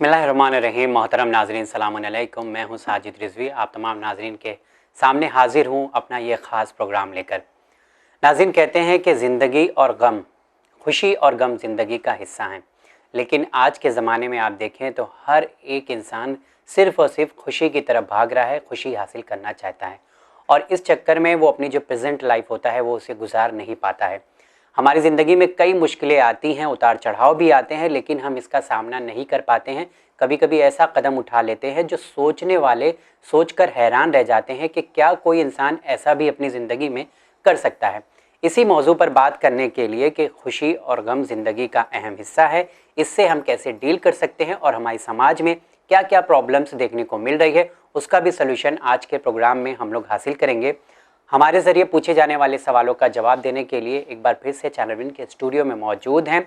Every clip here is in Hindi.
बिस्मिल्लाहिर्रहमानिर्रहीम। मोहतरम नाजरीन, सलाम अलैकुम। मैं हूं साजिद रिजवी, आप तमाम नाजरीन के सामने हाजिर हूं अपना ये ख़ास प्रोग्राम लेकर। नाजरीन, कहते हैं कि ज़िंदगी और गम, खुशी और गम ज़िंदगी का हिस्सा हैं, लेकिन आज के ज़माने में आप देखें तो हर एक इंसान सिर्फ़ और सिर्फ खुशी की तरफ भाग रहा है, खुशी हासिल करना चाहता है और इस चक्कर में वो अपनी जो प्रेजेंट लाइफ होता है वो उसे गुजार नहीं पाता है। हमारी ज़िंदगी में कई मुश्किलें आती हैं, उतार चढ़ाव भी आते हैं, लेकिन हम इसका सामना नहीं कर पाते हैं। कभी कभी ऐसा कदम उठा लेते हैं जो सोचने वाले सोचकर हैरान रह जाते हैं कि क्या कोई इंसान ऐसा भी अपनी ज़िंदगी में कर सकता है। इसी मौजू पर बात करने के लिए कि खुशी और गम ज़िंदगी का अहम हिस्सा है, इससे हम कैसे डील कर सकते हैं और हमारे समाज में क्या क्या प्रॉब्लम्स देखने को मिल रही है, उसका भी सलूशन आज के प्रोग्राम में हम लोग हासिल करेंगे। हमारे ज़रिए पूछे जाने वाले सवालों का जवाब देने के लिए एक बार फिर से चैनल विन के स्टूडियो में मौजूद हैं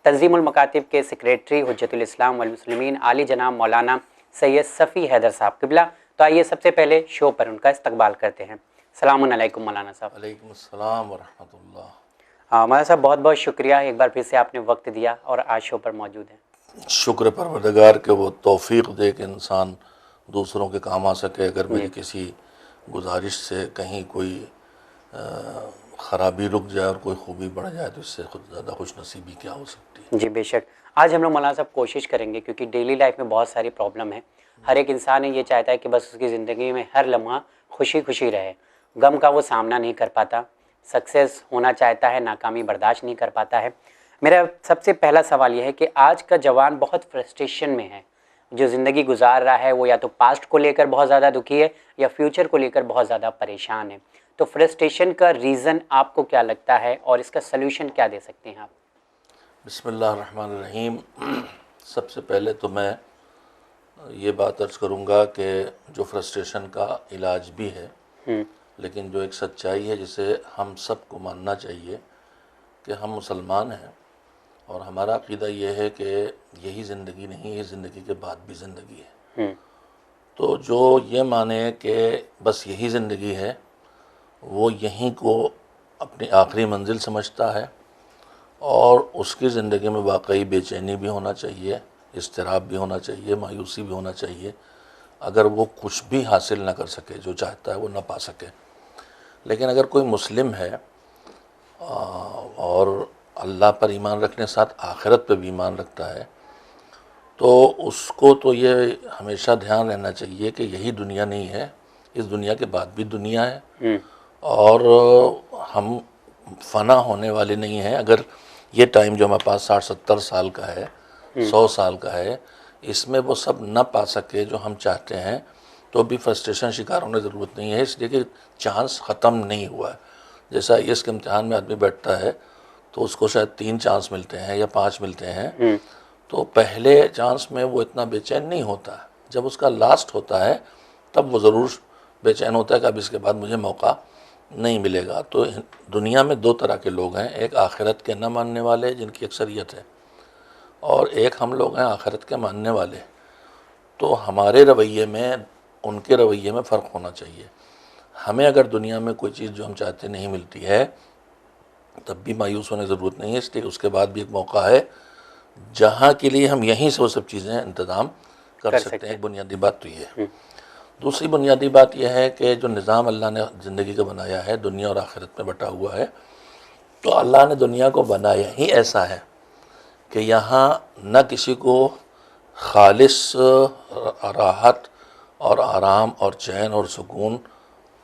तंजीमुल मकातिब के सेक्रेटरी हुज्जतुल इस्लाम वल मुस्लिमीन आली जनाब मौलाना सैयद सफ़ी हैदर साहब किबला। तो आइए सबसे पहले शो पर उनका इस्तकबाल करते हैं। सलामुन अलैकुम मौलाना साहब। वालेकुम अस्सलाम व रहमतुल्लाह। मौलाना साहब, बहुत बहुत शुक्रिया, एक बार फिर से आपने वक्त दिया और आज शो पर मौजूद हैं। शुक्र परवरदिगार के वो तौफीक दे कि इंसान दूसरों के काम आ सके। अगर मेरी किसी गुजारिश से कहीं कोई ख़राबी रुक जाए और कोई खूबी बढ़ जाए तो इससे खुद ज़्यादा खुश नसीबी क्या हो सकती है। जी बेशक। आज हम लोग मौलाना साहब कोशिश करेंगे, क्योंकि डेली लाइफ में बहुत सारी प्रॉब्लम है। हर एक इंसान ये चाहता है कि बस उसकी ज़िंदगी में हर लम्हा खुशी खुशी रहे, गम का वो सामना नहीं कर पाता, सक्सेस होना चाहता है, नाकामी बर्दाश्त नहीं कर पाता है। मेरा सबसे पहला सवाल यह है कि आज का जवान बहुत फ्रस्ट्रेशन में है, जो ज़िंदगी गुजार रहा है वो या तो पास्ट को लेकर बहुत ज़्यादा दुखी है या फ्यूचर को लेकर बहुत ज़्यादा परेशान है। तो फ्रस्ट्रेशन का रीज़न आपको क्या लगता है और इसका सलूशन क्या दे सकते हैं आप? बिस्मिल्लाहिर्रहमानिर्रहीम। सबसे पहले तो मैं ये बात अर्ज़ करूँगा कि जो फ्रस्ट्रेशन का इलाज भी है, लेकिन जो एक सच्चाई है जिसे हम सबको मानना चाहिए कि हम मुसलमान हैं और हमारा अक़ीदा ये है कि यही ज़िंदगी नहीं है, ज़िंदगी के बाद भी ज़िंदगी है। तो जो ये माने कि बस यही ज़िंदगी है, वो यहीं को अपनी आखिरी मंजिल समझता है और उसकी ज़िंदगी में वाकई बेचैनी भी होना चाहिए, इज़्तिराब भी होना चाहिए, मायूसी भी होना चाहिए अगर वो कुछ भी हासिल ना कर सके, जो चाहता है वो ना पा सके। लेकिन अगर कोई मुस्लिम है और अल्लाह पर ईमान रखने साथ आखिरत पर भी ईमान रखता है, तो उसको तो ये हमेशा ध्यान रहना चाहिए कि यही दुनिया नहीं है, इस दुनिया के बाद भी दुनिया है और हम फ़ना होने वाले नहीं हैं। अगर ये टाइम जो हमारे पास 60-70 साल का है, 100 साल का है, इसमें वो सब न पा सके जो हम चाहते हैं, तो भी फ्रस्ट्रेशन शिकार होने की ज़रूरत नहीं है, इसलिए कि चांस ख़त्म नहीं हुआ है। जैसा इसके इम्तिहान में आदमी बैठता है तो उसको शायद 3 चांस मिलते हैं या 5 मिलते हैं, तो पहले चांस में वो इतना बेचैन नहीं होता है। जब उसका लास्ट होता है तब वो ज़रूर बेचैन होता है कि अब इसके बाद मुझे मौका नहीं मिलेगा। तो दुनिया में 2 तरह के लोग हैं, एक आखिरत के न मानने वाले जिनकी अक्सरियत है, और एक हम लोग हैं आखिरत के मानने वाले। तो हमारे रवैये में उनके रवैये में फ़र्क होना चाहिए। हमें अगर दुनिया में कोई चीज़ जो हम चाहते नहीं मिलती है तब भी मायूस होने की ज़रूरत नहीं है, इसलिए उसके बाद भी एक मौका है जहाँ के लिए हम यहीं से वो सब चीज़ें इंतज़ाम कर सकते हैं। एक बुनियादी बात तो ये है। दूसरी बुनियादी बात यह है कि जो निज़ाम अल्लाह ने ज़िंदगी का बनाया है, दुनिया और आखिरत में बटा हुआ है, तो अल्लाह ने दुनिया को बनाया ही ऐसा है कि यहाँ न किसी को खालिस राहत और आराम और चैन और सुकून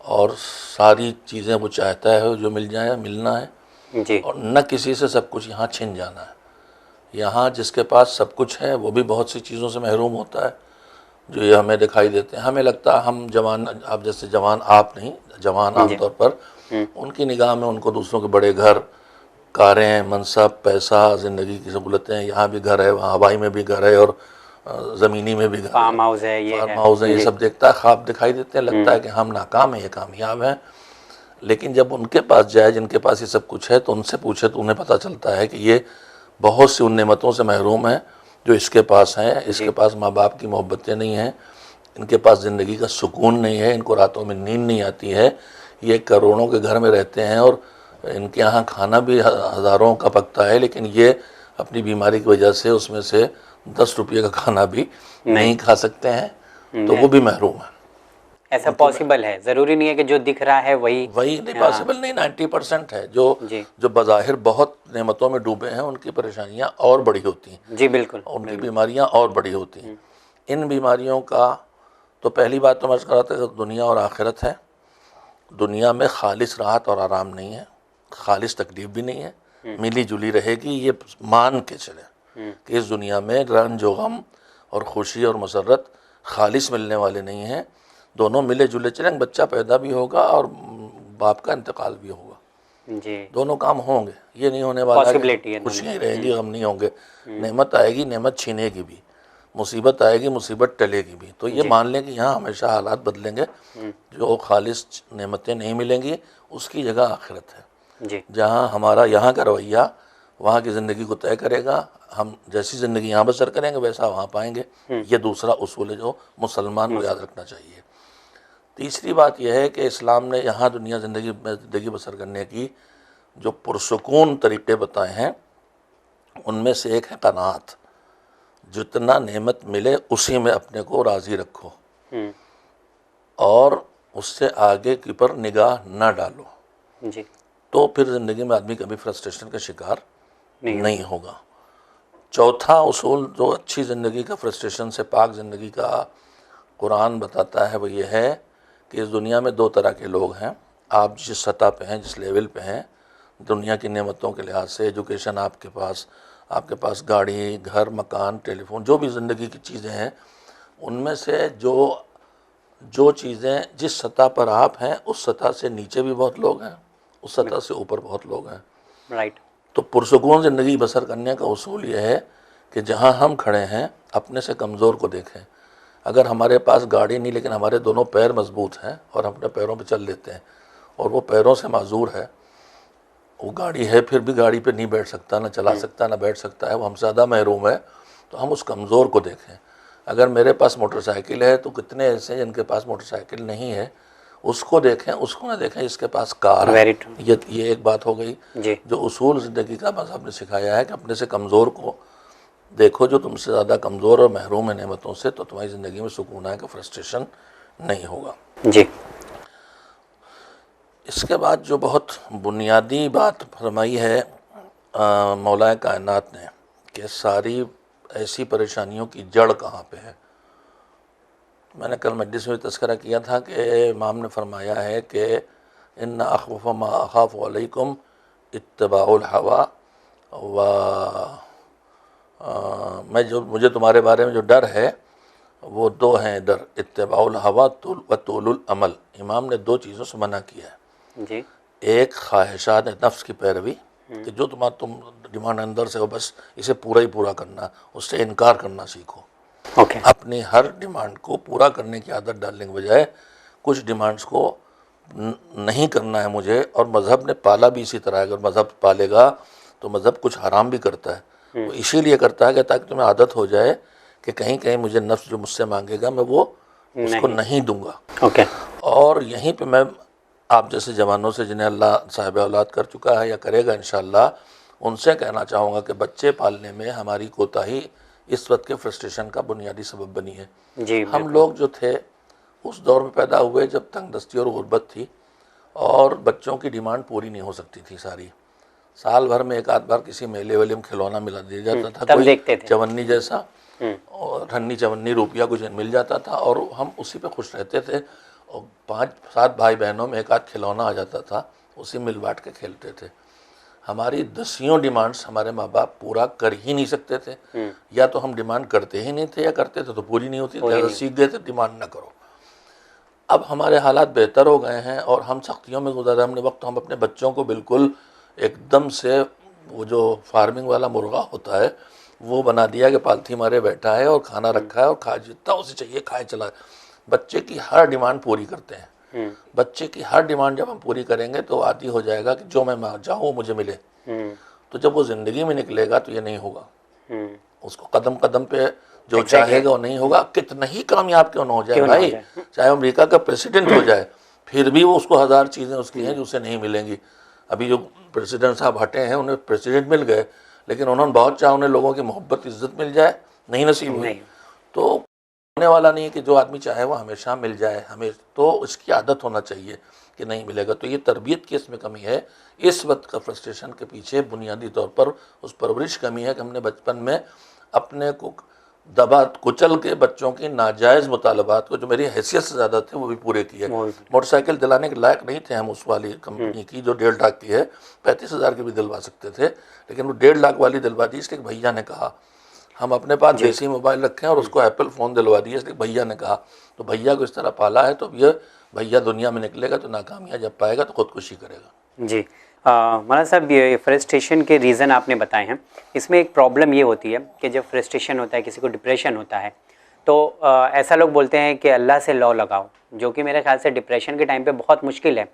और सारी चीज़ें वो चाहता है जो मिल जाए, मिलना है जी। और न किसी से सब कुछ यहाँ छिन जाना है। यहाँ जिसके पास सब कुछ है वो भी बहुत सी चीज़ों से महरूम होता है जो ये हमें दिखाई देते हैं। हमें लगता है हम जवान, आप जैसे जवान, आप नहीं, जवान आमतौर पर उनकी निगाह में उनको दूसरों के बड़े घर, कारें, मनसब, पैसा, ज़िंदगी की सहूलतें, यहाँ भी घर है, वहाँ हवाई में भी घर है और ज़मीनी में भी घर, फार्म हाउस है, ये सब देखता है, ख्वाब दिखाई देते हैं, लगता है कि हम नाकाम हैं, ये कामयाब हैं। लेकिन जब उनके पास जाए जिनके पास ये सब कुछ है तो उनसे पूछे तो उन्हें पता चलता है कि ये बहुत सी उन नेमतों से महरूम है जो इसके पास हैं। इसके पास माँ बाप की मोहब्बतें नहीं हैं, इनके पास ज़िंदगी का सुकून नहीं है, इनको रातों में नींद नहीं आती है, ये करोड़ों के घर में रहते हैं और इनके यहाँ खाना भी हज़ारों का पकता है, लेकिन ये अपनी बीमारी की वजह से उसमें से 10 रुपये का खाना भी नहीं खा सकते हैं, तो वो भी महरूम है। ऐसा पॉसिबल है, ज़रूरी नहीं है कि जो दिख रहा है वही नहीं, पॉसिबल नहीं। 90% है जो बज़ाहिर बहुत नेमतों में डूबे हैं, उनकी परेशानियां और बड़ी होती हैं। जी बिल्कुल, उनकी बीमारियां और बड़ी होती हैं। इन बीमारियों का तो पहली बात तो मैं कह रहा था कि दुनिया और आखिरत है। दुनिया में खालिस राहत और आराम नहीं है, खालिस तकलीफ भी नहीं है, मिली जुली रहेगी। ये मान के चले कि इस दुनिया में रंज व गम और खुशी और मसरत खालिस मिलने वाले नहीं हैं। दोनों मिले जुले चलेंगे, बच्चा पैदा भी होगा और बाप का इंतकाल भी होगा, जी दोनों काम होंगे। ये नहीं होने वाला पॉसिबिलिटी है, खुशियाँ ही रहेंगी, गम नहीं होंगे। नेमत आएगी, नेमत छीनेगी भी, मुसीबत आएगी, मुसीबत टलेगी भी। तो ये मान लें कि यहाँ हमेशा हालात बदलेंगे। जो खालिस नेमतें नहीं मिलेंगी, उसकी जगह आखिरत है, जी जहाँ हमारा यहाँ का रवैया वहाँ की ज़िंदगी को तय करेगा। हम जैसी ज़िंदगी यहाँ बसर करेंगे वैसा वहाँ पाएंगे। ये दूसरा उसूल है जो मुसलमान को याद रखना चाहिए। तीसरी बात यह है कि इस्लाम ने यहाँ ज़िंदगी बसर करने की जो पुरसुकून तरीक़े बताए हैं, उनमें से एक है कनात। जितना नेमत मिले उसी में अपने को राज़ी रखो और उससे आगे की पर निगाह न डालो, जी तो फिर ज़िंदगी में आदमी कभी फ्रस्ट्रेशन का शिकार नहीं होगा। चौथा उसूल जो अच्छी ज़िंदगी का, फ्रस्ट्रेशन से पाक ज़िंदगी का कुरान बताता है, वो ये है कि इस दुनिया में 2 तरह के लोग हैं। आप जिस सतह पे हैं, जिस लेवल पे हैं दुनिया की नेमतों के लिहाज से, एजुकेशन आपके पास गाड़ी, घर, मकान, टेलीफोन, जो भी ज़िंदगी की चीज़ें हैं, उनमें से जो चीज़ें जिस सतह पर आप हैं उस सतह से नीचे भी बहुत लोग हैं, उस सतह से ऊपर बहुत लोग हैं। राइट। तो पुरसुकून ज़िंदगी बसर करने का उसूल यह है कि जहाँ हम खड़े हैं अपने से कमज़ोर को देखें। अगर हमारे पास गाड़ी नहीं लेकिन हमारे दोनों पैर मजबूत हैं और हम अपने पैरों पे चल लेते हैं, और वो पैरों से माजूर है, वो गाड़ी है फिर भी गाड़ी पे नहीं बैठ सकता, ना चला सकता, ना बैठ सकता है, वो हमसे ज़्यादा महरूम है, तो हम उस कमज़ोर को देखें। अगर मेरे पास मोटरसाइकिल है तो कितने ऐसे हैं जिनके पास मोटरसाइकिल नहीं है, उसको देखें, उसको ना देखें इसके पास कार है। ये एक बात हो गई जो उसूल ज़िंदगी का मज़हब ने सिखाया है कि अपने से कमज़ोर को देखो, जो तुमसे ज़्यादा कमज़ोर और महरूम है नेमतों से, तो तुम्हारी ज़िंदगी में सुकून आएगा, फ्रस्ट्रेशन नहीं होगा। जी। इसके बाद जो बहुत बुनियादी बात फरमाई है मौलाए कायनात ने कि सारी ऐसी परेशानियों की जड़ कहाँ पे है। मैंने कल मजलिस में तज़किरा किया था कि इमाम ने फरमाया है कि इन्ना अख़्वफ़ मा अख़ाफ़ु अलैकुम इत्तिबाउल हवा व मुझे तुम्हारे बारे में जो डर है वो 2 हैं डर, इत्तिबाउल हवा व तूलुल अमल। इमाम ने 2 चीज़ों से मना किया है जी। एक ख्वाहिशात नफ्स की पैरवी कि जो तुम डिमांड अंदर से हो बस इसे पूरा ही पूरा करना, उससे इनकार करना सीखो। अपनी हर डिमांड को पूरा करने की आदत डालने के बजाय कुछ डिमांड्स को नहीं करना है मुझे, और मज़हब ने पाला भी इसी तरह है। अगर मज़हब पालेगा तो मज़हब कुछ हराम भी करता है, वो इसीलिए करता है कि ताकि तुम्हें आदत हो जाए कि कहीं कहीं मुझे नफ्स जो मुझसे मांगेगा मैं वो उसको नहीं दूंगा। और यहीं पे मैं आप जैसे जवानों से जिन्हें अल्लाह साहिब औलाद कर चुका है या करेगा इंशाअल्लाह, उनसे कहना चाहूँगा कि बच्चे पालने में हमारी कोताही इस वक्त के फ्रस्ट्रेशन का बुनियादी सबब बनी है। जी, हम लोग जो थे उस दौर में पैदा हुए जब तंगदस्ती और गुर्बत थी और बच्चों की डिमांड पूरी नहीं हो सकती थी सारी। साल भर में एक आध बार किसी मेले वेले में खिलौना मिला दिया जाता था, कोई चवन्नी जैसा, और रन्नी चवन्नी रुपया कुछ मिल जाता था और हम उसी पे खुश रहते थे। और 5-7 भाई बहनों में एक आध खिलौना आ जाता था, उसी मिल बांट के खेलते थे। हमारी 10 डिमांड्स हमारे माँ बाप पूरा कर ही नहीं सकते थे, या तो हम डिमांड करते ही नहीं थे या करते थे तो पूरी नहीं होती, ज़्यादा सीख गए थे डिमांड ना करो। अब हमारे हालात बेहतर हो गए हैं और हम सख्तियों में गुजारा हमने वक्त। हम अपने बच्चों को बिल्कुल एकदम से वो जो फार्मिंग वाला मुर्गा होता है वो बना दिया कि पालथी मारे बैठा है और खाना रखा है और खा जितना उसे चाहिए खाए चला। बच्चे की हर डिमांड पूरी करते हैं। बच्चे की हर डिमांड जब हम पूरी करेंगे तो आदी हो जाएगा कि जो मैं चाहूँ मुझे मिले। तो जब वो ज़िंदगी में निकलेगा तो ये नहीं होगा। उसको कदम कदम पे जो चाहेगा वो नहीं होगा, कितना ही कामयाब क्यों ना हो जाए भाई, चाहे अमेरिका का प्रेसिडेंट हो जाए फिर भी वो उसको 1000 चीज़ें उसकी हैं जो उसे नहीं मिलेंगी। अभी जो प्रेसिडेंट साहब हटे हैं उन्हें प्रेसिडेंट मिल गए, लेकिन उन्होंने बहुत चाहा उन्हें लोगों की मोहब्बत इज्जत मिल जाए, नहीं नसीब हुई नहीं। तो होने वाला नहीं है कि जो आदमी चाहे वो हमेशा मिल जाए, हमें तो इसकी आदत होना चाहिए कि नहीं मिलेगा। तो ये तरबियत की इसमें कमी है। इस वक्त का फ्रस्ट्रेशन के पीछे बुनियादी तौर पर उस परवरिश कमी है कि हमने बचपन में अपने को दबा कुचल के बच्चों की नाजायज़ मुतालबात को, जो मेरी हैसियत से ज़्यादा थे, वो भी पूरे किए। मोटरसाइकिल दिलाने के लायक नहीं थे हम उस वाली कंपनी की जो 1.5 लाख की है, 35,000 की भी दिलवा सकते थे, लेकिन वो 1.5 लाख वाली दिलवा दी इसलिए भैया ने कहा। हम अपने पास देसी मोबाइल रखें और उसको एप्पल फ़ोन दिलवा दिए इसलिए भैया ने कहा। तो भैया को इस तरह पाला है, तो ये भैया दुनिया में निकलेगा तो नाकामियाँ जब पाएगा तो खुदकुशी करेगा। जी मौलाना साहब, ये फ्रस्ट्रेशन के रीज़न आपने बताए हैं। इसमें एक प्रॉब्लम ये होती है कि जब फ्रस्ट्रेशन होता है, किसी को डिप्रेशन होता है, तो ऐसा लोग बोलते हैं कि अल्लाह से लौ लगाओ, जो कि मेरे ख्याल से डिप्रेशन के टाइम पे बहुत मुश्किल है।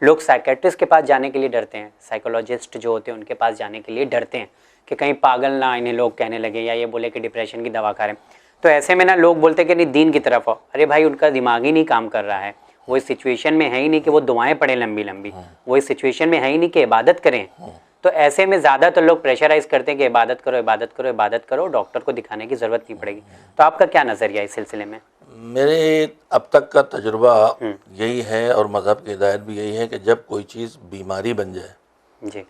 लोग साइकेट्रिस्ट के पास जाने के लिए डरते हैं, साइकोलॉजिस्ट जो होते हैं उनके पास जाने के लिए डरते हैं कि कहीं पागल ना इन्हें लोग कहने लगे या ये बोले कि डिप्रेशन की दवा करें। तो ऐसे में ना लोग बोलते हैं कि नहीं दीन की तरफ आओ। अरे भाई, उनका दिमाग ही नहीं काम कर रहा है, वो इस सिचुएशन में है ही नहीं कि वो दुआएं पढ़ें लंबी लंबी, वो इस सिचुएशन में है ही नहीं कि इबादत करें। तो ऐसे में ज़्यादातर लोग प्रेशराइज करते हैं कि इबादत करो इबादत करो इबादत करो, डॉक्टर को दिखाने की ज़रूरत नहीं पड़ेगी। तो आपका क्या नज़रिया इस सिलसिले में? मेरे अब तक का तजुर्बा यही है और मज़हब की हिदायत भी यही है कि जब कोई चीज़ बीमारी बन जाए, जी,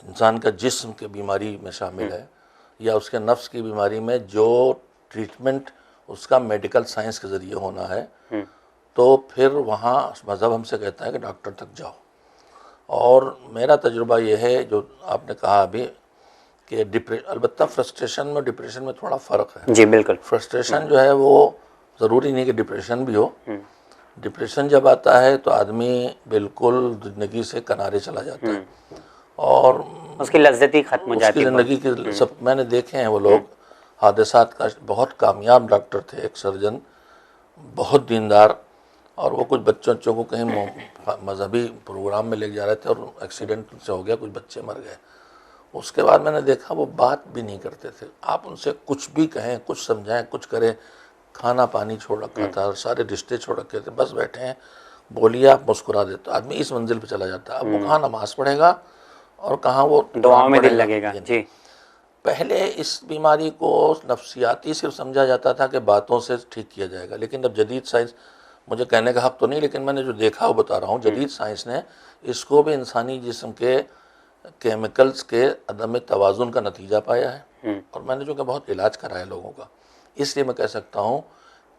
इंसान का जिस्म की बीमारी में शामिल है या उसके नफ्स की बीमारी में, जो ट्रीटमेंट उसका मेडिकल साइंस के ज़रिए होना है, तो फिर वहाँ मज़हब हमसे कहता है कि डॉक्टर तक जाओ। और मेरा तजुर्बा ये है जो आपने कहा अभी कि अलबत्ता फ्रस्ट्रेशन में डिप्रेशन में थोड़ा फ़र्क है। जी बिल्कुल। फ्रस्ट्रेशन जो है वो ज़रूरी नहीं कि डिप्रेशन भी हो। डिप्रेशन जब आता है तो आदमी बिल्कुल ज़िंदगी से किनारे चला जाता है और उसकी लज्जत ही ख़त्म हो जाती है। ज़िंदगी के सब मैंने देखे हैं वो लोग हादसात का बहुत कामयाब डॉक्टर थे, एक सर्जन, बहुत दीनदार, और वो कुछ बच्चों को कहीं मजहबी प्रोग्राम में ले जा रहे थे और एक्सीडेंट से हो गया, कुछ बच्चे मर गए। उसके बाद मैंने देखा वो बात भी नहीं करते थे। आप उनसे कुछ भी कहें, कुछ समझाएं, कुछ करें, खाना पानी छोड़ रखा था, सारे रिश्ते छोड़ रखे थे, बस बैठे हैं, बोलिए आप मुस्कुरा देते, आदमी इस मंजिल पे चला जाता है। अब वो कहाँ नमाज पढ़ेगा और कहाँ वो दुआओं में दिल लगेगा। जी, पहले इस बीमारी को नफ्सियाती सिर्फ समझा जाता था कि बातों से ठीक किया जाएगा, लेकिन अब जदीद साइंस, मुझे कहने का हक तो नहीं लेकिन मैंने जो देखा वो बता रहा हूँ, जदीद साइंस ने इसको भी इंसानी जिस्म के केमिकल्स के अदम तवाज़ुन का नतीजा पाया है। और मैंने जो कि बहुत इलाज कराया लोगों का, इसलिए मैं कह सकता हूँ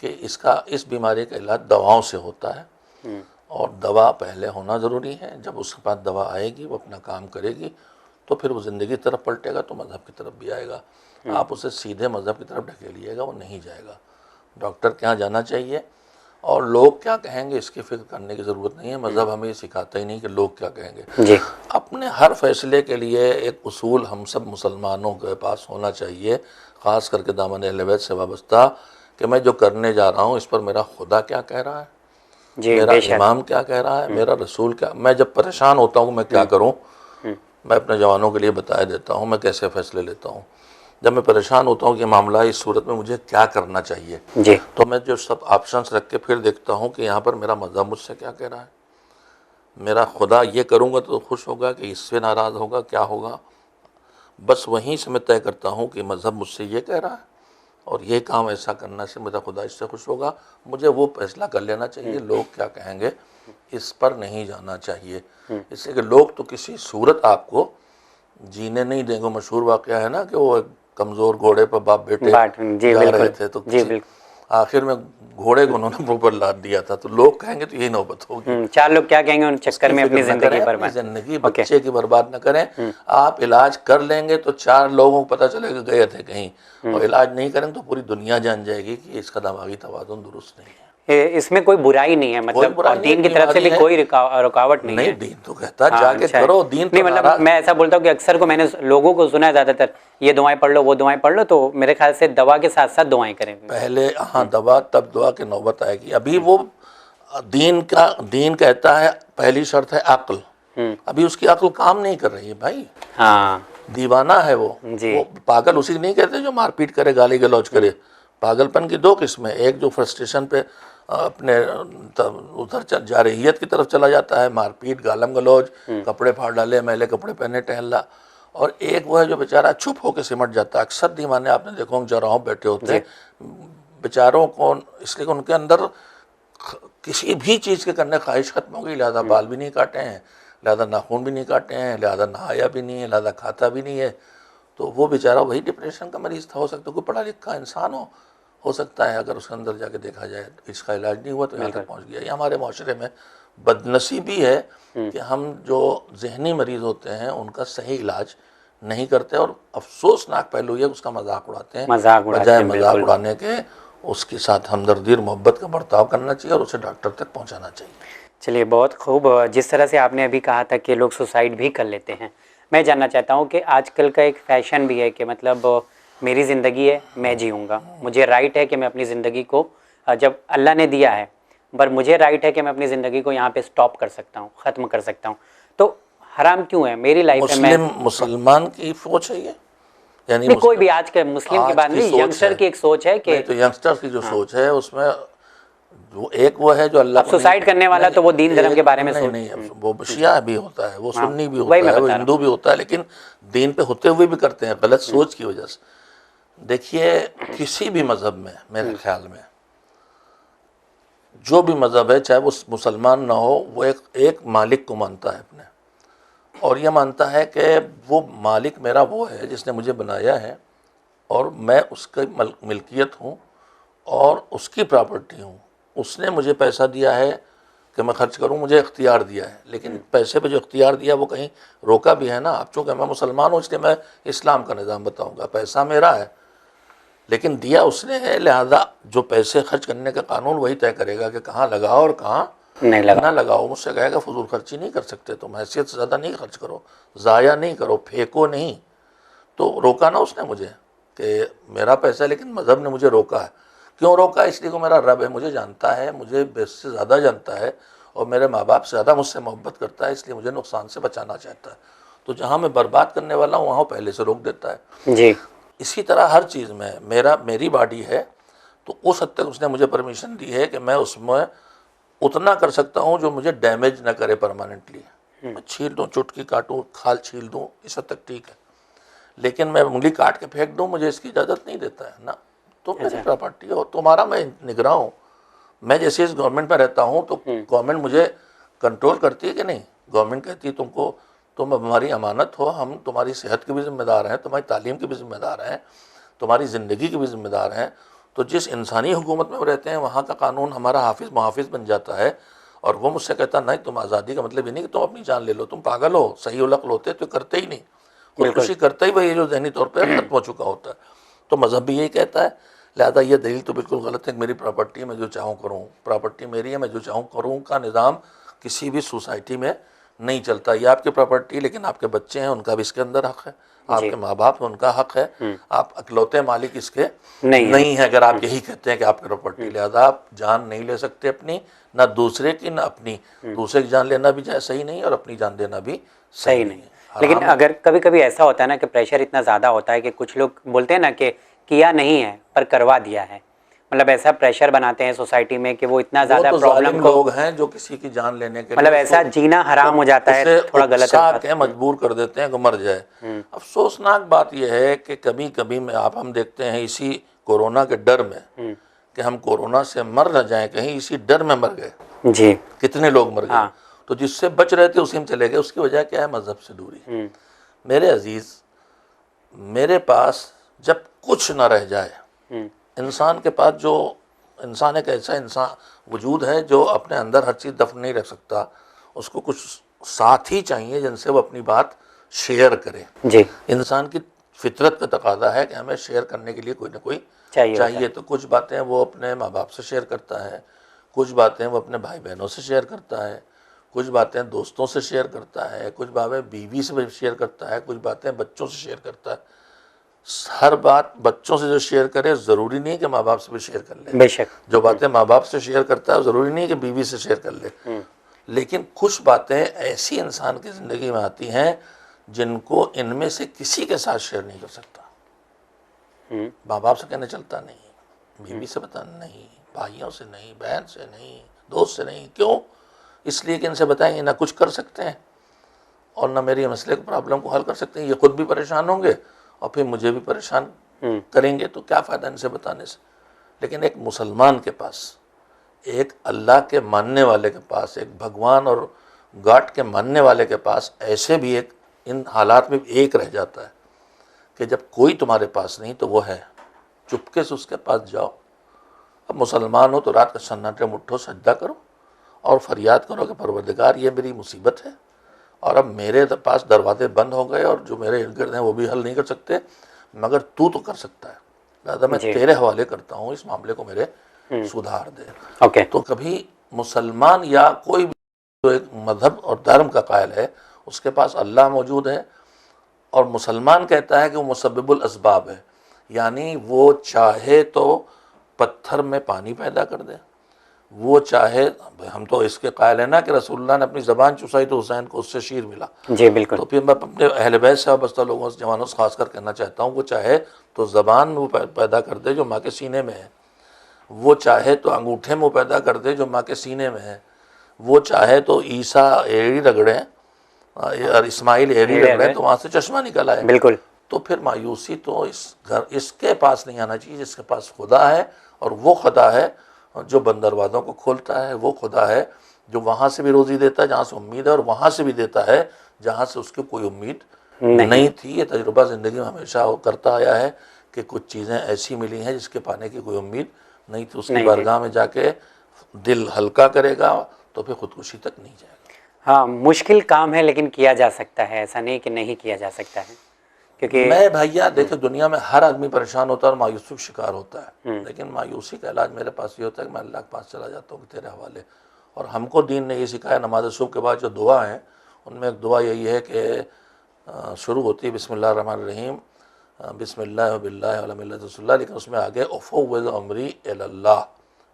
कि इस बीमारी का इलाज दवाओं से होता है और दवा पहले होना ज़रूरी है। जब उसके पास दवा आएगी, वो अपना काम करेगी, तो फिर वो ज़िंदगी की तरफ पलटेगा तो मज़हब की तरफ भी आएगा। आप उसे सीधे मज़हब की तरफ ढकेलिएगा, वो नहीं जाएगा। डॉक्टर के यहाँ जाना चाहिए और लोग क्या कहेंगे इसकी फिक्र करने की ज़रूरत नहीं है। मज़हब हमें ये सिखाता ही नहीं कि लोग क्या कहेंगे। जी, अपने हर फैसले के लिए एक उसूल हम सब मुसलमानों के पास होना चाहिए, ख़ास करके दामन अहले बैत से वाबस्ता, कि मैं जो करने जा रहा हूँ इस पर मेरा खुदा क्या कह रहा है, मेरा इमाम क्या कह रहा है, मेरा रसूल क्या। मैं जब परेशान होता हूँ मैं क्या करूँ, मैं अपने जवानों के लिए बता देता हूँ मैं कैसे फ़ैसले लेता हूँ। जब मैं परेशान होता हूँ कि मामला इस सूरत में मुझे क्या करना चाहिए, जी, तो मैं जो सब ऑप्शंस रख के फिर देखता हूँ कि यहाँ पर मेरा मज़हब मुझसे क्या कह रहा है, मेरा खुदा ये करूँगा तो खुश होगा कि इससे नाराज़ होगा, क्या होगा। बस वहीं से मैं तय करता हूँ कि मज़हब मुझसे ये कह रहा है और ये काम ऐसा करने से मेरा खुदा इससे खुश होगा, मुझे वो फैसला कर लेना चाहिए। लोग क्या कहेंगे इस पर नहीं जाना चाहिए, इससे कि लोग तो किसी सूरत आपको जीने नहीं देंगे। मशहूर वाक़या है ना कि वो एक कमज़ोर घोड़े पर बाप बेटे जा रहे थे, तो आखिर में घोड़े को उन्होंने मुँह पर लाद दिया था। तो लोग कहेंगे तो यही नौबत होगी। चार लोग क्या कहेंगे उन चक्कर में अपनी ज़िंदगी बच्चे की बर्बाद न करें। आप इलाज कर लेंगे तो 4 लोगों को पता चलेगा गए थे कहीं, और इलाज नहीं करेंगे तो पूरी दुनिया जान जाएगी कि इसका दिमागी तवाज़ुन दुरुस्त नहीं है। इसमें कोई बुराई नहीं है, मतलब और दीन की तरफ से भी कोई रुकावट नहीं है। दीन तो कहता है जाके करो, दीन नहीं, मतलब मैं ऐसा बोलता हूँ कि अक्सर को मैंने लोगों को सुना है ज़्यादातर, ये दुआएं पढ़ लो वो दुआएं पढ़ लो, तो मेरे ख्याल से दवा के साथ साथ दुआएं करें पहले। हाँ, दवा तब दुआ की नौबत आएगी। अभी वो दीन कहता है पहली शर्त है अक्ल, अभी उसकी अक्ल काम नहीं कर रही है भाई। हाँ, दीवाना है वो पागल उसी नहीं कहते जो मारपीट करे, गाली गलौज करे। पागलपन की 2 किस्में, एक जो फ्रस्ट्रेशन पे अपने उधर जारहियत की तरफ चला जाता है, मारपीट गालम गलौज, कपड़े फाड़ डाले, मैले कपड़े पहने टहल रहा, और एक वो है जो बेचारा चुप होकर सिमट जाता है। अक्सर दीवाने आपने देखो हम चौराहों बैठे होते हैं, बेचारों को इसलिए कि उनके अंदर किसी भी चीज़ के करने ख्वाहिश खत्म हो गई, लिहाजा बाल भी नहीं काटे हैं, लिहाजा नाखून भी नहीं काटे हैं, लिहाजा नहाया भी नहीं है, लिहाजा खाता भी नहीं है। तो वो बेचारा वही डिप्रेशन का मरीज़ था। हो सकता है कोई पढ़ा लिखा इंसान हो सकता है, अगर उसके अंदर जाके देखा जाए इसका इलाज नहीं हुआ तो यहाँ तक पहुँच गया। ये हमारे माशरे में बदनसीबी है कि हम जो जहनी मरीज़ होते हैं उनका सही इलाज नहीं करते, और अफसोसनाक पहलू ये उसका मजाक उड़ाते हैं। बजाय मजाक उड़ाने के उसके साथ हमदर्दी और मोहब्बत का बर्ताव करना चाहिए और उसे डॉक्टर तक पहुंचाना चाहिए। चलिए, बहुत खूब। जिस तरह से आपने अभी कहा था कि लोग सुसाइड भी कर लेते हैं, मैं जानना चाहता हूँ कि आजकल का एक फैशन भी है कि मतलब मेरी ज़िंदगी है, मैं जीऊँगा, मुझे राइट है कि मैं अपनी ज़िंदगी को, जब अल्लाह ने दिया है, पर मुझे राइट है कि मैं अपनी ज़िंदगी को यहाँ पे स्टॉप कर सकता हूँ, ख़त्म कर सकता हूँ। तो हराम क्यों है? मेरी लाइफ है, मुसलमान की सोच है ये, यानी नहीं, कोई भी आज के मुस्लिम की बात नहीं, यंगस्टर की एक सोच है कि तो यंगस्टर की जो सोच है उसमें वो एक वो है जो अल्लाह को सुसाइड करने वाला, तो वो दीन धर्म के बारे में नहीं, वो शिया भी होता है, वो सुन्नी भी होता है, वो हिंदू भी होता है, लेकिन दीन पे होते हुए भी करते हैं गलत सोच की वजह से। देखिए, किसी भी मजहब में मेरे ख्याल में जो भी मजहब है, चाहे वो मुसलमान ना हो, वो एक मालिक को मानता है अपने, और ये मानता है कि वो मालिक मेरा वो है जिसने मुझे बनाया है और मैं उसकी मिल्कियत हूँ और उसकी प्रॉपर्टी हूँ। उसने मुझे पैसा दिया है कि मैं खर्च करूँ, मुझे इख्तियार दिया है, लेकिन पैसे पे जो इख्तियार दिया वो कहीं रोका भी है ना। अब चूँकि मैं मुसलमान हूँ इसलिए मैं इस्लाम का निज़ाम बताऊँगा, पैसा मेरा है लेकिन दिया उसने है, लिहाजा जो पैसे खर्च करने का कानून वही तय करेगा कि कहाँ लगाओ और कहाँ ना लगाओ। मुझसे कहेगा फजूल खर्ची नहीं कर सकते तुम, हैसियत से ज़्यादा नहीं खर्च करो, ज़ाया नहीं करो, फेंको नहीं। तो रोका ना उसने मुझे कि मेरा पैसा है, लेकिन मज़हब ने मुझे रोका है। क्यों रोका? इसलिए को मेरा रब है, मुझे जानता है, मुझे बेस से ज़्यादा जानता है और मेरे माँ बाप से ज़्यादा मुझसे मोहब्बत करता है, इसलिए मुझे नुकसान से बचाना चाहता है। तो जहाँ मैं बर्बाद करने वाला हूँ वहाँ पहले से रोक देता है जी। इसी तरह हर चीज़ में मेरी बॉडी है तो उस हद तक उसने मुझे परमिशन दी है कि मैं उसमें उतना कर सकता हूँ जो मुझे डैमेज ना करे परमानेंटली। मैं छील दूँ, चुटकी काटूँ, खाल छील दूँ, इस हद तक ठीक है, लेकिन मैं उंगली काट के फेंक दूँ, मुझे इसकी इजाज़त नहीं देता है ना। तो मेरी प्रॉपर्टी हो, तुम्हारा मैं निगरान हूँ। मैं जैसे इस गवर्नमेंट में रहता हूँ तो गवर्नमेंट मुझे कंट्रोल करती है कि नहीं? गवर्नमेंट कहती है तुमको, तुम हमारी अमानत हो, हम तुम्हारी सेहत के भी जिम्मेदार हैं, तुम्हारी तालीम के भी जिम्मेदार हैं, तुम्हारी ज़िंदगी के भी जिम्मेदार हैं। तो जिस इंसानी हुकूमत में वो रहते हैं वहाँ का कानून हमारा हाफिज़ मुहाफिज़ बन जाता है, और वो मुझसे कहता नहीं, तुम आज़ादी का मतलब ये नहीं कि तुम अपनी जान ले लो, तुम पागल हो, सही उलक़ल होते तो करते ही नहीं, खुदकुशी करते ही वही जो ज़हनी तौर पर ख़त्म हो चुका होता है। तो मज़हब भी यही कहता है, लिहाजा ये दलील तो बिल्कुल गलत है। मेरी प्रॉपर्टी मैं जो चाहूँ करूँ, प्रॉपर्टी मेरी है, मैं जो चाहूँ करूँ का निज़ाम किसी भी सोसाइटी में नहीं चलता। ये आपकी प्रॉपर्टी, लेकिन आपके बच्चे हैं उनका भी इसके अंदर हक़ है, आपके माँ बाप हैं उनका हक़ है, आप अकलौते मालिक इसके नहीं है। अगर आप यही कहते हैं कि आपकी प्रॉपर्टी, लिहाजा आप जान नहीं ले सकते अपनी, ना दूसरे की ना अपनी। दूसरे की जान लेना भी सही नहीं और अपनी जान देना भी सही नहीं है। लेकिन अगर कभी कभी ऐसा होता है ना कि प्रेशर इतना ज़्यादा होता है कि कुछ लोग बोलते हैं ना कि किया नहीं है पर करवा दिया है, मतलब ऐसा प्रेशर बनाते हैं सोसाइटी में कि वो इतना ज़्यादा प्रॉब्लम को, लोग हैं जो किसी की जान लेने के मतलब ऐसा जीना हराम हो जाता है, थोड़ा गलत है, मजबूर कर देते हैं कि मर जाए। अफसोसनाक बात यह है कि कभी कभी हम देखते हैं इसी कोरोना के डर में कि हम कोरोना से मर न जाएं कहीं, इसी डर में मर गए जी। कितने लोग मर गए। तो जिससे बच रहे थे उसी में चले गए। उसकी वजह क्या है? मजहब से दूरी। मेरे अजीज, मेरे पास जब कुछ ना रह जाए, इंसान के पास जो इंसान एक ऐसा इंसान वजूद है जो अपने अंदर हर चीज़ दफन नहीं रख सकता, उसको कुछ साथी चाहिए जिनसे वो अपनी बात शेयर करे जी। इंसान की फितरत का तकाजा है कि हमें शेयर करने के लिए कोई ना कोई चाहिए। तो कुछ बातें वो अपने माँ बाप से शेयर करता है, कुछ बातें वो अपने भाई बहनों से शेयर करता है, कुछ बातें दोस्तों से शेयर करता है, कुछ बातें बीवी से शेयर करता है, कुछ बातें बच्चों से शेयर करता है। हर बात बच्चों से जो शेयर करे ज़रूरी नहीं कि माँ बाप से भी शेयर कर ले, बेशक। जो बातें माँ बाप से शेयर करता है ज़रूरी नहीं कि बीवी से शेयर कर ले। लेकिन कुछ बातें ऐसी इंसान की ज़िंदगी में आती हैं जिनको इनमें से किसी के साथ शेयर नहीं कर सकता। माँ बाप से कहने चलता नहीं, बीवी से बताना नहीं, भाइयों से नहीं, बहन से नहीं, दोस्त से नहीं। क्यों? इसलिए कि इनसे बताएंगे ना कुछ कर सकते हैं और ना मेरी मसले के प्रॉब्लम को हल कर सकते हैं। ये खुद भी परेशान होंगे और फिर मुझे भी परेशान करेंगे, तो क्या फ़ायदा इनसे बताने से। लेकिन एक मुसलमान के पास, एक अल्लाह के मानने वाले के पास, एक भगवान और गॉड के मानने वाले के पास ऐसे भी एक इन हालात में एक रह जाता है कि जब कोई तुम्हारे पास नहीं तो वो है, चुपके से उसके पास जाओ। अब मुसलमान हो तो रात का सन्नाटे में उठो, सजदा करो और फरियाद करो कि परवरदिगार ये मेरी मुसीबत है और अब मेरे पास दरवाजे बंद हो गए और जो मेरे इर्द गिर्द हैं वो भी हल नहीं कर सकते, मगर तू तो कर सकता है, दादा मैं तेरे हवाले करता हूँ, इस मामले को मेरे सुधार दे। ओके। तो कभी मुसलमान या कोई भी जो एक मजहब और धर्म का कायल है उसके पास अल्लाह मौजूद है, और मुसलमान कहता है कि वो मुसब्बिबुल असबाब है, यानी वो चाहे तो पत्थर में पानी पैदा कर दे, वो चाहे, हम तो इसके कायल है ना कि रसूलुल्लाह ने अपनी ज़बान चुसाई तो हुसैन को उससे शीर मिला। जी बिल्कुल। तो फिर मैं अपने अहले बैत से वाबस्ता लोगों से, जवानों से खास कर कहना चाहता हूँ, वो चाहे तो ज़बान वो पैदा कर दे जो माँ के सीने में है, वो चाहे तो अंगूठे में पैदा कर दे जो माँ के सीने में है, वो चाहे तो ईसा एड़ी रगड़ें और इस्माइल एड़ी रगड़ें तो वहाँ से चश्मा निकल आए। बिल्कुल। तो फिर मायूसी तो इसके पास नहीं आना चाहिए जिसके पास खुदा है, और वो खुदा है जो बंद दरवाज़ों को खोलता है, वो खुदा है जो वहाँ से भी रोज़ी देता है जहाँ से उम्मीद है, और वहाँ से भी देता है जहाँ से उसकी कोई उम्मीद नहीं थी। ये तजुर्बा ज़िंदगी में हमेशा करता आया है कि कुछ चीज़ें ऐसी मिली हैं जिसके पाने की कोई उम्मीद नहीं थी, उसकी बारगाह में जाके दिल हल्का करेगा तो फिर खुदकुशी तक नहीं जाएगा। हाँ, मुश्किल काम है लेकिन किया जा सकता है, ऐसा नहीं कि नहीं किया जा सकता है, क्योंकि मैं भैया देखो दुनिया में हर आदमी परेशान होता है और मायूसी का शिकार होता है, लेकिन मायूसी का इलाज मेरे पास ये होता है कि मैं अल्लाह के पास चला जाता हूँ कि तेरे हवाले। और हमको दीन ने ये सिखाया, नमाज सुबह के बाद जो दुआ है उनमें एक दुआ यही है कि शुरू होती है बिस्मिल्लाह रहमान रहीम, बिस्मिल्लाह बिल्लाह वला मिल्लत रसूलुल्लाह, लेकिन उसमें आगे उफ़व्विज़ अमरी इलल्लाह,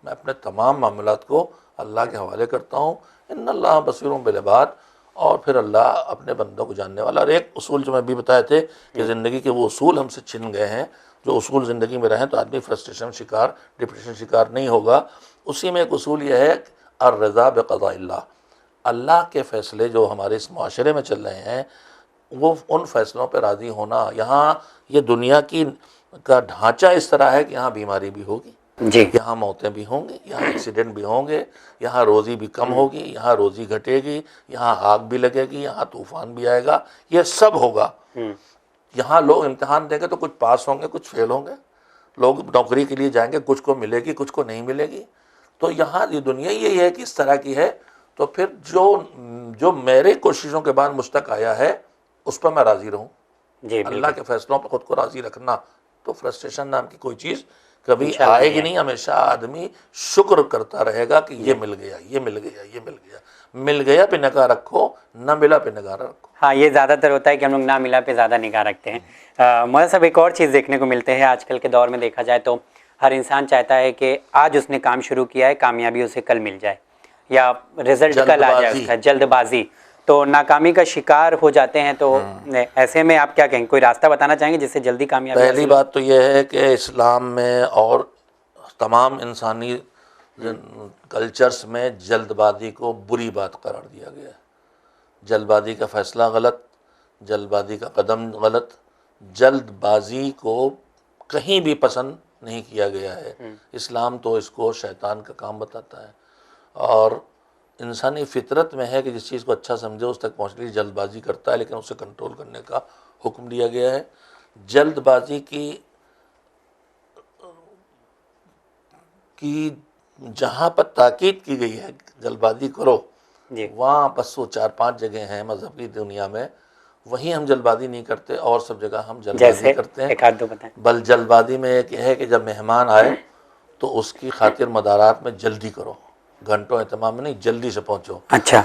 मैं अपने तमाम मामलात को अल्लाह के हवाले करता हूँ, इन्नल्लाह बसीरुम बिल इबाद, और फिर अल्लाह अपने बंदों को जानने वाला। और एक उसूल जो मैं भी बताए थे कि ज़िंदगी के वो उसूल हमसे छिन गए हैं, जो उसूल ज़िंदगी में रहें तो आदमी फ्रस्ट्रेशन शिकार, डिप्रेशन शिकार नहीं होगा। उसी में एक उसूल यह है अर्रज़ा बिक़ज़ाइल्लाह, अल्लाह के फ़ैसले जो हमारे इस माशरे में चल रहे हैं वो उन फ़ैसलों पर राज़ी होना। यहाँ ये दुनिया की का ढांचा इस तरह है कि यहाँ बीमारी भी होगी जी, यहाँ मौतें भी होंगी, यहाँ एक्सीडेंट भी होंगे, यहाँ रोज़ी भी कम होगी, यहाँ रोज़ी घटेगी, यहाँ आग भी लगेगी, यहाँ तूफ़ान भी आएगा, ये सब होगा। यहाँ लोग इम्तिहान देंगे तो कुछ पास होंगे, कुछ फेल होंगे, लोग नौकरी के लिए जाएंगे, कुछ को मिलेगी, कुछ को नहीं मिलेगी। तो यहाँ ये दुनिया यही है कि इस तरह की है। तो फिर जो मेरे कोशिशों के बाद मुझ तक आया है उस पर मैं राज़ी रहूँ, अल्लाह के फ़ैसलों पर ख़ुद को राज़ी रखना। तो फ्रस्ट्रेशन नाम की कोई चीज़ कभी आएगी नहीं, हमेशा आदमी शुक्र करता रहेगा कि ये मिल गया, ये मिल गया, ये मिल गया, मिल गया पे निगाह रखो, ना मिला पे निगाह रखो। हाँ, ये ज़्यादातर होता है कि हम लोग ना मिला पे ज़्यादा निगाह रखते हैं। मगर सब एक और चीज़ देखने को मिलते हैं आजकल के दौर में, देखा जाए तो हर इंसान चाहता है कि आज उसने काम शुरू किया है, कामयाबी उसे कल मिल जाए या रिजल्ट कल आ जाए उसका, जल्दबाजी, तो नाकामी का शिकार हो जाते हैं। तो ऐसे में आप क्या कहेंगे, कोई रास्ता बताना चाहेंगे जिससे जल्दी कामयाबी? पहली बात तो यह है कि इस्लाम में और तमाम इंसानी कल्चर्स में जल्दबाजी को बुरी बात करार दिया गया है। जल्दबाजी का फ़ैसला गलत, जल्दबाजी का कदम गलत, जल्दबाजी को कहीं भी पसंद नहीं किया गया है। इस्लाम तो इसको शैतान का काम बताता है, और इंसानी फितरत में है कि जिस चीज़ को अच्छा समझे उस तक पहुँचने की जल्दबाजी करता है, लेकिन उसे कंट्रोल करने का हुक्म दिया गया है। जल्दबाजी की जहाँ पर ताकीद की गई है जल्दबाजी करो, वहाँ बस वो 4-5 जगह हैं मज़हब की दुनिया में, वहीं हम जल्दबाजी नहीं करते, और सब जगह हम जल्दबाजी करते हैं। एक आध दो बताएं। बल जल्दबाजी में एक है कि जब मेहमान आए तो उसकी खातिर मदारात में जल्दी करो, घंटों एहतमाम में नहीं, जल्दी से पहुँचो। अच्छा।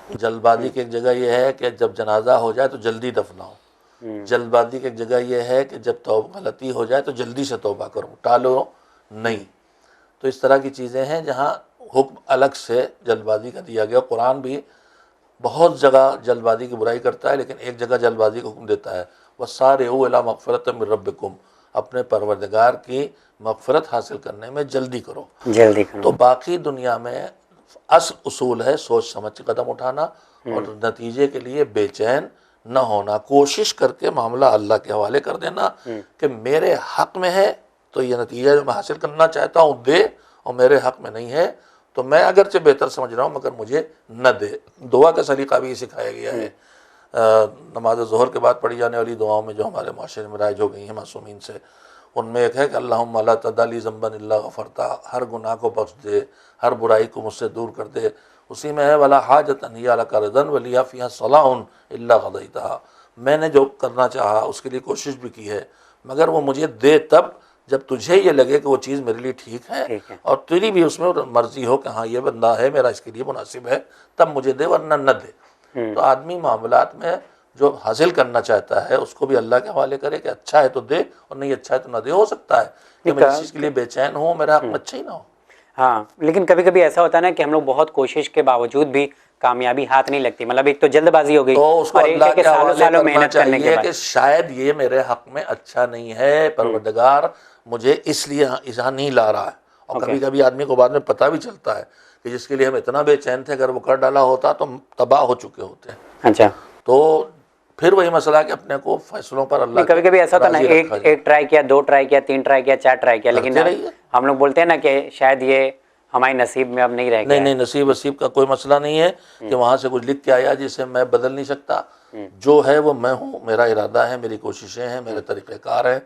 जल्दबाजी की एक जगह यह है कि जब जनाजा हो जाए तो जल्दी दफनाओ। जल्दबाजी की एक जगह यह है कि जब गलती हो जाए तो जल्दी से तौबा करो, टालो नहीं। तो इस तरह की चीज़ें हैं जहाँ हुक्म अलग से जल्दबाजी का दिया गया। कुरान भी बहुत जगह जल्दबाजी की बुराई करता है, लेकिन एक जगह जल्दबाजी का हुक्म देता है, वसारिऊ इला मग़फ़िरतिम मिन रब्बिकुम, अपने परवरदिगार की मग़फ़िरत हासिल करने में जल्दी करो। जल्दी करो। तो बाकी दुनिया में असल उसूल है सोच समझ के कदम उठाना और नतीजे के लिए बेचैन न होना, कोशिश करके मामला अल्लाह के हवाले कर देना कि मेरे हक में है तो ये नतीजा जो मैं हासिल करना चाहता हूँ दे, और मेरे हक में नहीं है तो मैं अगरचे बेहतर समझ रहा हूँ मगर मुझे न दे। दुआ का सलीका भी सिखाया गया है। नमाज ज़ोहर के बाद पढ़ी जाने वाली दुआओं में जो हमारे माशरे में राइज हो गई हैं मासूमीन से, उनमें एक है कि अल्लाहुम्मा ला तदाली ज़ंबन इल्ला गफ़रता, हर गुनाह को बख्श दे, हर बुराई को मुझसे दूर कर दे। उसी में है वला हाजतन हिया लका रदन वलिया फ़ीहा सलाहुन इल्ला क़ज़ैतहा, मैंने जो करना चाहा उसके लिए कोशिश भी की है मगर वो मुझे दे तब जब तुझे ये लगे कि वो चीज़ मेरे लिए ठीक है और तेरी भी उसमें मर्जी हो कि हाँ ये बंदा है मेरा इसके लिए मुनासिब है, तब मुझे दे वरना न दे। तो आदमी मामलात में जो हासिल करना चाहता है उसको भी अल्लाह के हवाले करे कि अच्छा है तो दे और नहीं अच्छा है तो ना दे। हो सकता है कि मैं इस चीज़ के लिए बेचैन हूँ, मेरा हक में अच्छा ही ना हो। हाँ, लेकिन कभी कभी ऐसा होता है ना कि हम लोग बहुत कोशिश के बावजूद भी कामयाबी हाथ नहीं लगती, मतलब एक तो जल्दबाजी हो गई तो उसको और एक अल्लाह है कि के सालों हवाले सालों करना मेहनत करने के चाहिए बाद। कि शायद ये मेरे हक में अच्छा नहीं है, परवरदिगार मुझे इसलिए यहाँ नहीं ला रहा है। और कभी कभी आदमी को बाद में पता भी चलता है कि जिसके लिए हम इतना बेचैन थे अगर वो कर डाला होता तो हम तबाह हो चुके होते हैं। अच्छा, तो फिर वही मसला कि अपने को फैसलों पर अल्लाह कभी कभी ऐसा होता ना, राज़ी रखा जाए। एक ट्राई किया, 2 ट्राई किया, 3 ट्राई किया, 4 ट्राई किया, लेकिन करते रहिए। हम लोग बोलते हैं ना कि शायद ये हमारे नसीब में अब नहीं रह गया नहीं है। नहीं, नसीब वसीब का कोई मसला नहीं है कि वहाँ से कुछ लिख के आया जिसे मैं बदल नहीं सकता। जो है वो मैं हूँ, मेरा इरादा है, मेरी कोशिशें हैं, मेरे तरीक़ेकार हैं,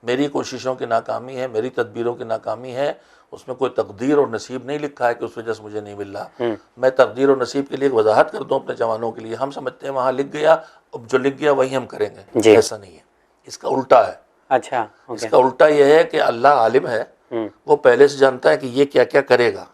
मेरी कोशिशों की नाकामी है, मेरी तदबीरों की नाकामी है। उसमें कोई तकदीर और नसीब नहीं लिखा है कि उस वजह से मुझे नहीं मिल रहा। मैं तकदीर और नसीब के लिए एक वजाहत कर दूँ अपने जवानों के लिए। हम समझते हैं वहाँ लिख गया, अब जो लिख गया वही हम करेंगे, ऐसा नहीं है, इसका उल्टा है। अच्छा, इसका उल्टा यह है कि अल्लाह आलिम है, वो पहले से जानता है कि ये क्या क्या करेगा,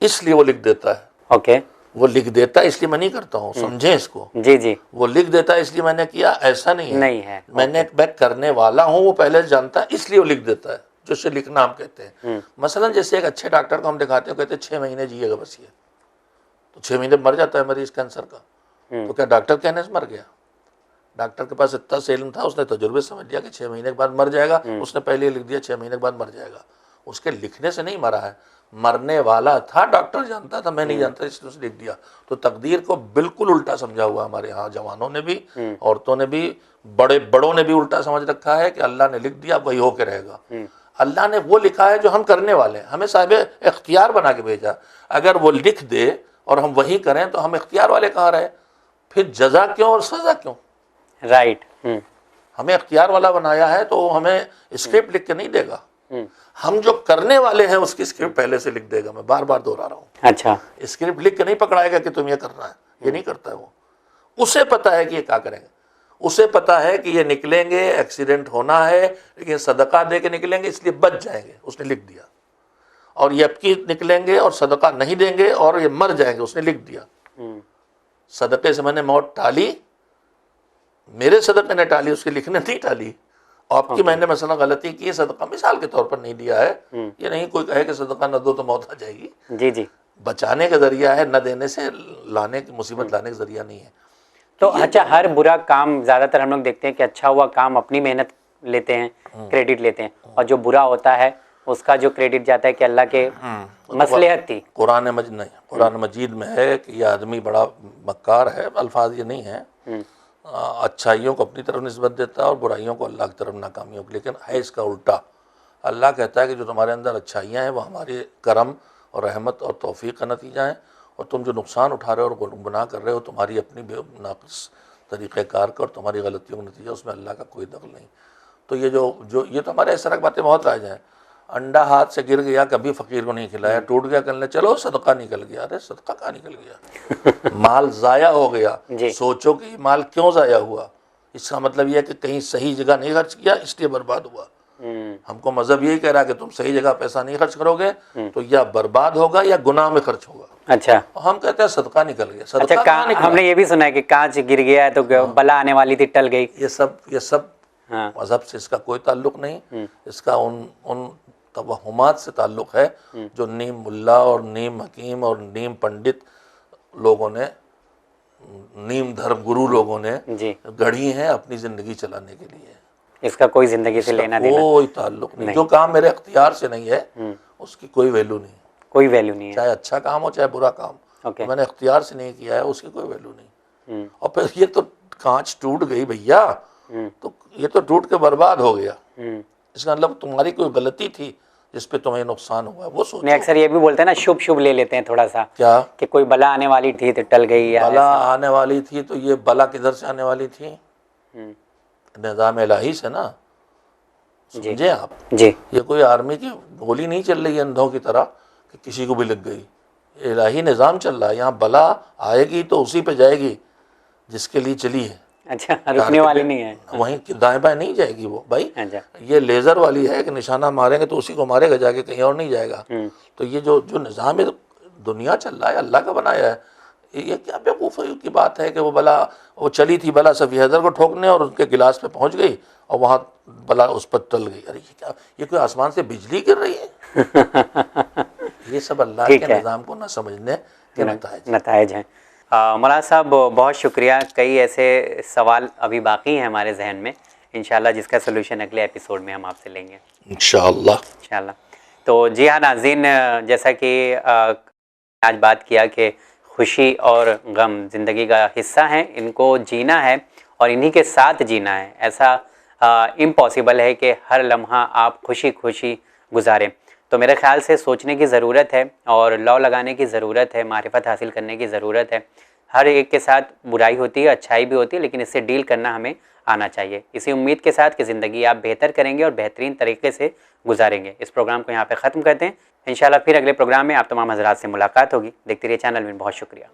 इसलिए वो लिख देता है। ओके, वो लिख देता है इसलिए मैं नहीं करता हूँ, समझे इसको। जी जी, वो लिख देता है इसलिए मैंने किया, ऐसा नहीं है। नहीं है, मैं करने वाला हूँ, वो पहले से जानता है इसलिए वो लिख देता है, जो उसे लिखना हम कहते हैं। मसलन जैसे एक अच्छे डॉक्टर को हम दिखाते हैं, कहते हैं 6 महीने जिएगा बस ये, तो 6 महीने मर जाता है मरीज कैंसर का। तो क्या डॉक्टर कहने से मर गया? डॉक्टर के पास इतना सेलम था, उसने तजुर्बे समझ लिया कि 6 महीने के बाद मर जाएगा, उसने पहले लिख दिया 6 महीने के बाद मर जाएगा। उसके लिखने से नहीं मरा है, मरने वाला था, डॉक्टर जानता था, मैं नहीं जानता इसलिए उसने लिख दिया। तो तकदीर को बिल्कुल उल्टा समझा हुआ हमारे यहाँ जवानों ने भी, औरतों ने भी, बड़ों ने भी उल्टा समझ रखा है कि अल्लाह ने लिख दिया वही होके रहेगा। अल्लाह ने वो लिखा है जो हम करने वाले हैं, हमें साहिब इख्तियार बना के भेजा। अगर वो लिख दे और हम वही करें तो हम इख्तियार वाले कहाँ रहे? फिर जजा क्यों और सजा क्यों? राइट। हमें इख्तियार वाला बनाया है तो हमें स्क्रिप्ट लिख के नहीं देगा, हम जो करने वाले हैं उसकी स्क्रिप्ट पहले से लिख देगा। मैं बार बार दोहरा रहा हूँ, अच्छा, स्क्रिप्ट लिख के नहीं पकड़ाएगा कि तुम ये करना है, ये नहीं करता है वो। उसे पता है कि ये क्या करेंगे, उसे पता है कि ये निकलेंगे, एक्सीडेंट होना है लेकिन सदका दे के निकलेंगे इसलिए बच जाएंगे, उसने लिख दिया। और ये अब की निकलेंगे और सदका नहीं देंगे और ये मर जाएंगे, उसने लिख दिया। सदक़े से मैंने मौत टाली, मेरे सदक़े ने टाली, उसके लिखने नहीं टाली। आपकी मैंने मसला गलती की, सदका मिसाल के तौर पर नहीं दिया है, ये नहीं कोई कहे कि सदका न दो तो मौत आ जाएगी। जी जी, बचाने का जरिया है, न देने से लाने की मुसीबत लाने का जरिया नहीं है। तो अच्छा, हर बुरा काम, ज़्यादातर हम लोग देखते हैं कि अच्छा हुआ काम अपनी मेहनत लेते हैं, क्रेडिट लेते हैं, और जो बुरा होता है उसका जो क्रेडिट जाता है कि अल्लाह के मसलहत थी। कुरान मजीद में है कि यह आदमी बड़ा मक्कार है, अल्फाज ये नहीं है, अच्छाइयों को अपनी तरफ निस्बत देता है और बुराइयों को अल्लाह की तरफ, नाकामियों को। लेकिन है इसका उल्टा, अल्लाह कहता है कि जो तुम्हारे अंदर अच्छाइयाँ हैं वो हमारे करम और रहमत और तौफीक का नतीजा है, और तुम जो नुकसान उठा रहे हो और गुनाह कर रहे हो तुम्हारी अपनी नाक़िस तरीक़ेकार का और तुम्हारी गलतियों का नतीजा, उसमें अल्लाह का कोई दखल नहीं। तो ये तो हमारे इस तरह की बातें बहुत राज हैं। अंडा हाथ से गिर गया, कभी फ़कीर को नहीं खिलाया, टूट गया करने चलो सदका निकल गया। अरे सदका कहाँ निकल गया? माल ज़ाया हो गया। सोचो कि माल क्यों ज़ाया हुआ, इसका मतलब यह है कि कहीं सही जगह नहीं खर्च किया इसलिए बर्बाद हुआ। हमको मजहब यही कह रहा है कि तुम सही जगह पैसा नहीं खर्च करोगे तो या बर्बाद होगा या गुनाह में खर्च होगा। अच्छा, हम कहते हैं सदका निकल गया। सदका अच्छा, हमने ये भी सुना है कि कांच गिर गया तो बला आने वाली थी, टल गई। ये सब मजहब से इसका कोई ताल्लुक नहीं। इसका उन तवहुमात से ताल्लुक है जो नीम मुल्ला और नीम हकीम और नीम पंडित लोगों ने, नीम धर्म गुरु लोगों ने गढ़ी हैं अपनी ज़िंदगी चलाने के लिए। इसका कोई ज़िंदगी से लेना देना कोई ताल्लुक नहीं। जो काम मेरे अख्तियार से नहीं है उसकी कोई वैल्यू नहीं। कोई वैल्यू नहीं है। चाहे अच्छा काम हो चाहे बुरा काम, ओके। मैंने इख्तियार से नहीं किया है, उसकी कोई वैल्यू नहीं। और फिर ये तो कांच टूट गई भैया, तो ये तो टूट के बर्बाद हो गया, इसका मतलब तुम्हारी कोई गलती थी जिस पे तुम्हें नुकसान हुआ, वो सोचो। नहीं, अक्सर ये भी बोलते हैं ना, शुभ शुभ ले लेते हैं थोड़ा सा, क्या कि कोई बला आने वाली थी तो टल गई, या बला आने वाली थी, तो ये बला किधर से आने वाली थी? निज़ाम इलाही से ना, समझे आप जी। ये कोई आर्मी की गोली नहीं चल रही है अंधों की तरह कि किसी को भी लग गई, इलाही निज़ाम चल रहा है। यहाँ बला आएगी तो उसी पे जाएगी जिसके लिए चली है। अच्छा, रुकने वाली नहीं है, वहीं दाएं बाएं नहीं जाएगी वो भाई। अच्छा। ये लेज़र वाली है कि निशाना मारेंगे तो उसी को मारेगा जाके, कहीं और नहीं जाएगा। तो ये जो निज़ाम है दुनिया चल रहा है, अल्लाह का बनाया है। ये क्या बेवकूफ़ी की बात है कि वो चली थी बला सफ़ी हैदर को ठोकने और उनके गिलास पे पहुंच गई और वहाँ बला उस पर टल गई। अरे ये क्या, ये कोई आसमान से बिजली गिर रही है? ये सब अल्लाह के निज़ाम को ना समझने के नतायज हैं। मौलाना साहब बहुत शुक्रिया। कई ऐसे सवाल अभी बाकी हैं हमारे जहन में, इंशाल्लाह जिसका सोल्यूशन अगले एपिसोड में हम आपसे लेंगे इंशाल्लाह। तो जी हाँ नाज़रीन, जैसा कि आज बात किया कि खुशी और गम ज़िंदगी का हिस्सा हैं, इनको जीना है और इन्हीं के साथ जीना है। ऐसा इम्पॉसिबल है कि हर लम्हा आप खुशी खुशी गुजारें। तो मेरे ख़्याल से सोचने की ज़रूरत है और लौ लगाने की ज़रूरत है, मारिफत हासिल करने की ज़रूरत है। हर एक के साथ बुराई होती है, अच्छाई भी होती है, लेकिन इससे डील करना हमें आना चाहिए। इसी उम्मीद के साथ कि ज़िंदगी आप बेहतर करेंगे और बेहतरीन तरीके से गुजारेंगे। इस प्रोग्राम को यहाँ पे ख़त्म करते हैं। इंशाल्लाह फिर अगले प्रोग्राम में आप तमाम हज़रात से मुलाकात होगी। देखते रहिए चैनल में। बहुत शुक्रिया।